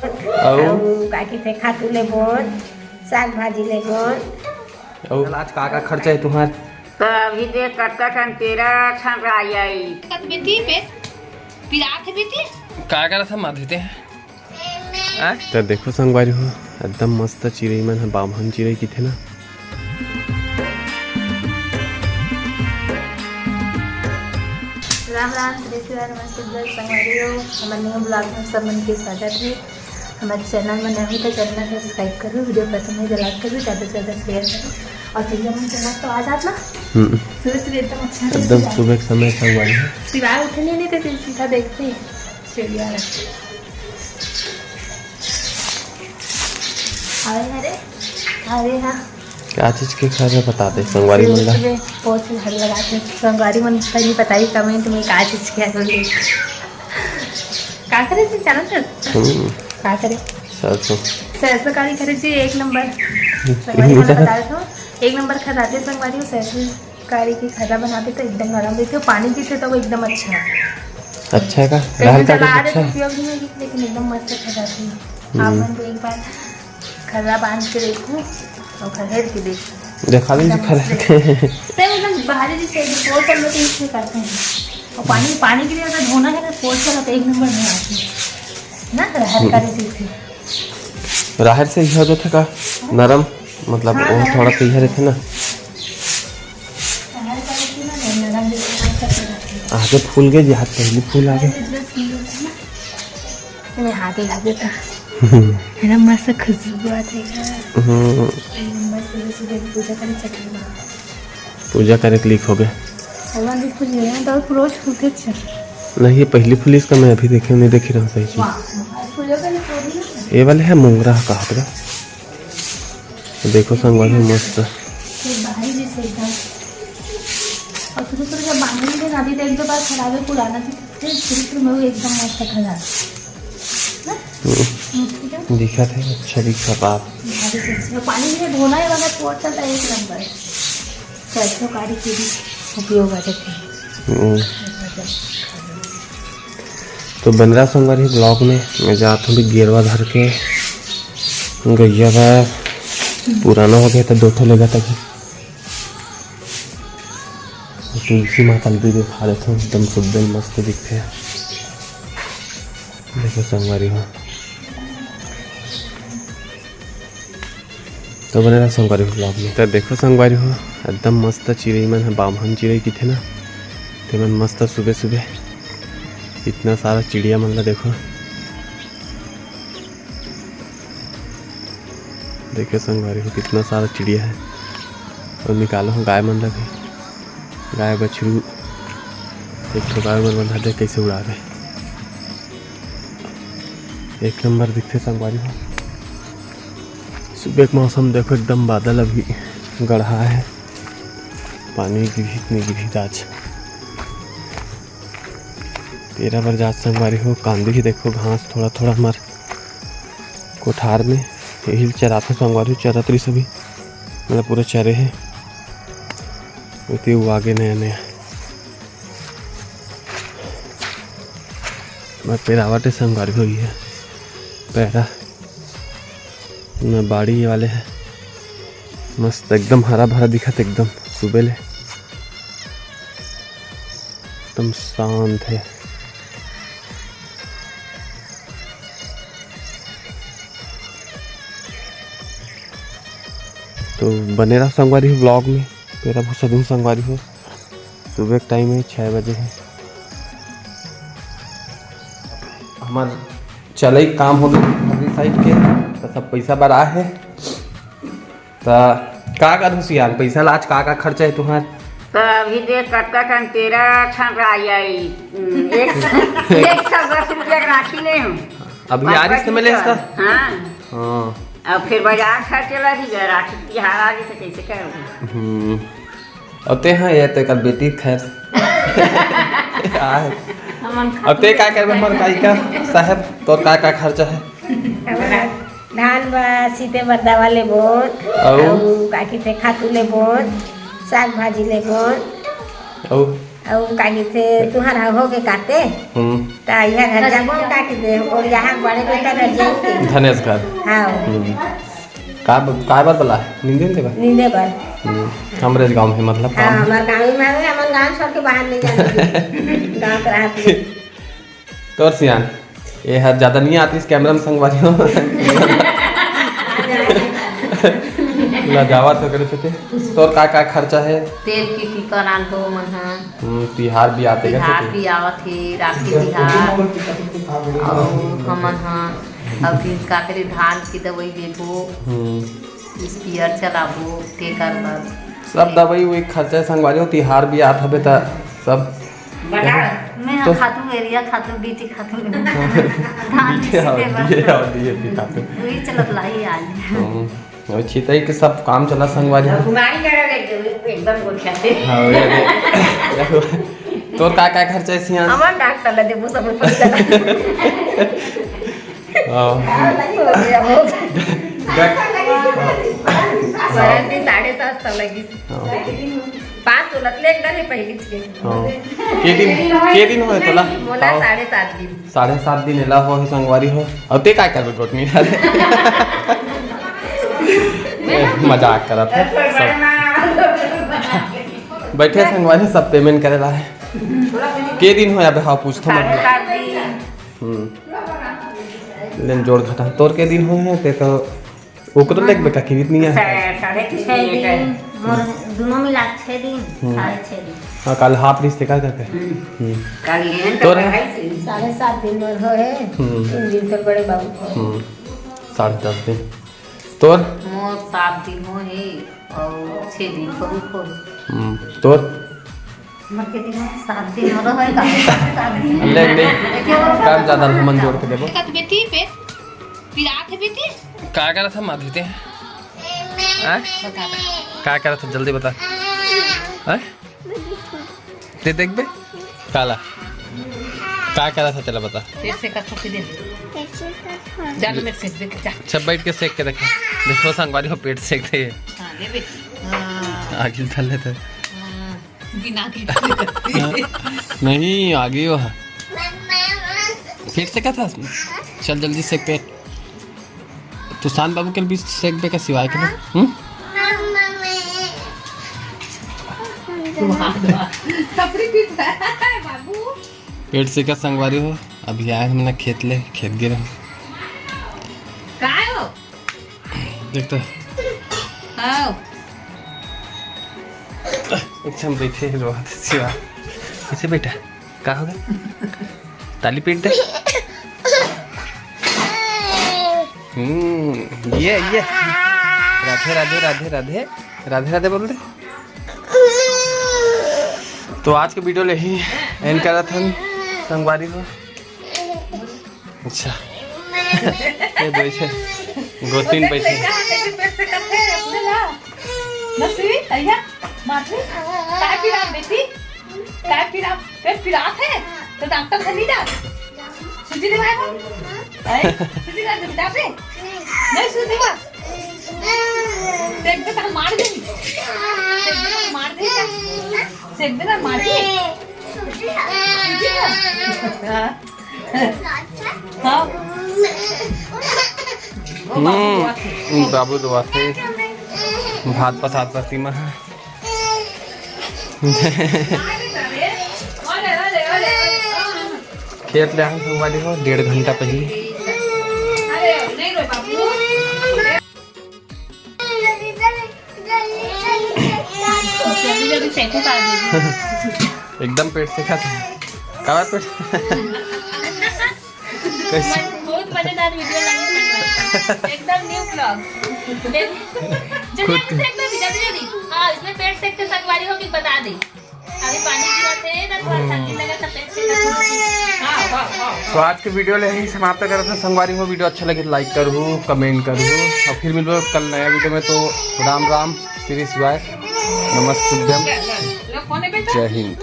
काकी से खातू ले बोन साग भाजी ले बोन। आज का खर्चा है तुम्हार? तो अभी देख करता कन तेरा छन आई बेटी पे पिरात है बेटी का था मार देते हैं। तो देखो संगवारी हो एकदम मस्त चिड़ई मन है, बामहन चिड़ई की थे ना। राम राम नमस्ते संगवारी हो हमारे न्यू ब्लॉग में सब मन के स्वागत है। हमारे चैनल में नहीं तो चैनल सब्सक्राइब करो, वीडियो पसंद है तो लाइक करो, ज़्यादा से ज़्यादा शेयर करो और चिड़िया मन चला तो आ जाना सुबह सुबह एकदम अच्छा एकदम सुबह के समय संगवारी है। सिवाय उठने नहीं थे सीधा देखते हैं चिड़िया। अरे अरे हाँ क्या चीज के खा रहे बता दे संगवारी मन ला। बहुत से घर लगाते हैं संगवारी मन पहले बताइए कमेंट में क्या चीज क्या बोलिए का करे थी चलो सर का करे सरसों कारी करे जी एक नंबर संगवारी मन बता रहे थे एक नंबर खदाते संगवारी सरसों कारी की खदा बनाते तो एकदम नरम देते हो, पानी पीते तो वो एकदम अच्छा का अच्छा उपयोग नहीं होगी लेकिन एकदम मस्त खदाते हैं। आप मन को एक बार खदा बांध के देखो और खदेड़ के देखो देखा भी मतलब बाहरी से पोर्ट कर लो तो इससे करते हैं और पानी के लिए अगर धोना है तो पोर्ट कर लो तो एक नंबर में आती है ना। राहर का चीज राहर से ही होता था का नरम मतलब हाँ, वो थोड़ा सा ही रहते ना आगे फूल गए जी, हाथ पहले फूल आ गए हाथ ही लगे था है ना मस्त खुशबू आती है। पूजा करे क्लिक हो गए नहीं ये पहली फूल इसका मैं अभी देखे नहीं देखी रहा सही चीज ये वाले है मोंगरा कहा था। तो देखो संगवारी मस्त दिखा था अच्छा दिखा बाप पानी में धोना है वाला पोर्ट चलता है एक नंबर सरसों कारी के भी उपयोग आ जाते हैं। तो बन रहा संगवारी ब्लॉग में मैं जाता हूँ भी गेरवा धर के गैया का पुराना हो गया था दो ठो लेगा था तुलसी माता भी दिखा रहे थे एकदम शुद्ध मस्त दिखते हैं। देखो संगवारी हो तो बने रहा संगवारी हो ब्लॉग में। तो देखो संगवारी हो एकदम मस्त चिड़ई मन है, बामहन चिड़ई की थे ना तो मन मस्त सुबह सुबह इतना सारा चिड़िया मन ला देखो। देखो संगवारी हो कितना सारा चिड़िया है और निकालो हो गाय मन ला भी गाय बछरू एक तो गाय मन बंधा दे कैसे उड़ा रहे एक नंबर दिखते संगवारी हो। सुबह का मौसम देखो एकदम बादल अभी गढ़ा है, पानी गिरी आज तेरा बार जात संगवारी हो। कांदी ही देखो घास थोड़ा थोड़ा हमार कोठार में यही चराते संगवारी चरातरी सभी मतलब पूरे चरे हैं वो आगे नया नया मैं पेरावटे संगवारी हुई है पैरा में बाड़ी वाले हैं मस्त एकदम हरा भरा दिखा था एकदम सुबह ले एकदम शांत है। तो बने रहा संगवारी हो ब्लॉग में मेरा भूसा दूँ संगवारी हो। सुबह का टाइम है 6 बजे है हमारा चले काम हो गया साइड के तो सब पैसा बड़ा है तो का होशियार पैसा लाज का खर्चा है तुम्हार? तो अभी देख करता कन तेरा छन आई 110 रुपया राखी नहीं हूँ अभी यार से मिले इसका। हाँ अब फिर बाजार खर्च चला दी गया राखी तिहार आगे से कैसे करोगे। अब ते हाँ ये तो कल बेटी खैर अब ते का करबे हमर काई का साहब तोर का खर्चा है? धान बा सीते बरदा वाले बोन और काकी से खातू ले बोन साग भाजी ले बोन और का कहते तुम्हारा हो के काटे ता यहाँ घर जाबो का कहते और यहाँ बड़े बेटा रह जाएंगे धनेश घर। हाँ का बार बोला नींदे पर हमरे गांव में मतलब हाँ हमारे गाँव में है हम गाँव छोड़ के बाहर नहीं जाते गाँव के रहते तो सियान ये है ज्यादा नहीं आती इस कैमरा में संगवारी हो लाजावा तो करे थे तो का खर्चा है तेल की टिकर आन तो मन तिहार भी आते तिहार भी आवत है राखी तिहार और हमन हां अभी का करे धान की दवाई देबो स्पीयर चलाबो ते कर बाद सब दवाई वही खर्चा संगवारी हो तिहार भी आत हबे त सब बड़ा मैं तो खातू एरिया खातू बीटी खातू धान ये खातू वही चलत लाई आज और छितई के सब काम चला संगवारी कुमारी करा ले एकदम गोठा से हां तोर का खर्चा है सियान हमर डॉक्टर ले देबो सब पैसा सरंती 7.5 लगी 5 तोलत ले एकदम पहली के दिन होए तोला मोला 7.5 दिन 7.5 दिन एला हो संगवारी हो और ते का करबे गोटनी मजाक करत है बैठे संगवारी सब पेमेंट करेला है के दिन हो अबे हाँ पूछतो लेन जोड़ घटा तोर के दिन हो है ते तो ओकरो लेक बेटा की इतनी है 6.5 दिन मोर दोनों मिला 6 दिन 6.5 दिन हां कल हाफ रिश्ते का करते कल लेन तो 7.5 दिन मोर हो है 3 दिन तक बड़े बाबू हो 10.5 दिन तोर मोर 7 दिन हो है और 6 दिन पर हो तोर मर के दिन 7 दिन हो है का 7 दिन ले ले काम ज्यादा मन जोड़ के देबो कत बेटी पे पिरात है बेटी का कर था मार देते हैं बता का कर था जल्दी बता हैं ते देख बे काला का कर था चला बता फिर से का थोड़ी दे जा मेरे से देख जा सब बैठ के सेक के देखो संगवारी हो पेट सेक दे हां ले बे आगे चल लेते बिना की नहीं आगे वो पेट से क्या था चल जल्दी सेक पे तुसान बाबू के बीच सेक पे का सिवाय के ना पेट से क्या संगवारी हो अभी आए हमने खेत गिरे देख तो अच्छा हम बैठे सिवा कैसे बैठा क्या हो गया ताली पीट दे ये राधे राधे राधे राधे राधे राधे बोल दे तो आज के वीडियो ले ही एंड करा था संगवारी को अच्छा ये बैठे गोतीन बैठे तो डॉक्टर खली जा सुजी दे भाई सुजी का बेटा पे नहीं सुजी का देख के मार दे सेक दे मार दे हां बाबू दुआ थे भात प्रसाद प्रतिमा खेत ले संगवारी हो 1.5 घंटा पहले एकदम पेट से खाता कहाँ पेट कैसे बहुत मजेदार वीडियो लगी एकदम न्यू ब्लॉग हाँ इसमें पेट सेक के संगवारी होगी बता दी अभी पानी गिरत है ना थोड़ा ठंडी लगा तो पेट सेक तो आज के वीडियो ले ही समाप्त करते हैं संगवारी हो वीडियो अच्छा लगे तो लाइक करूँ कमेंट करूँ और फिर मिलो कल नया वीडियो में तो राम राम श्री शिवाय नमस्ते जय हिंद।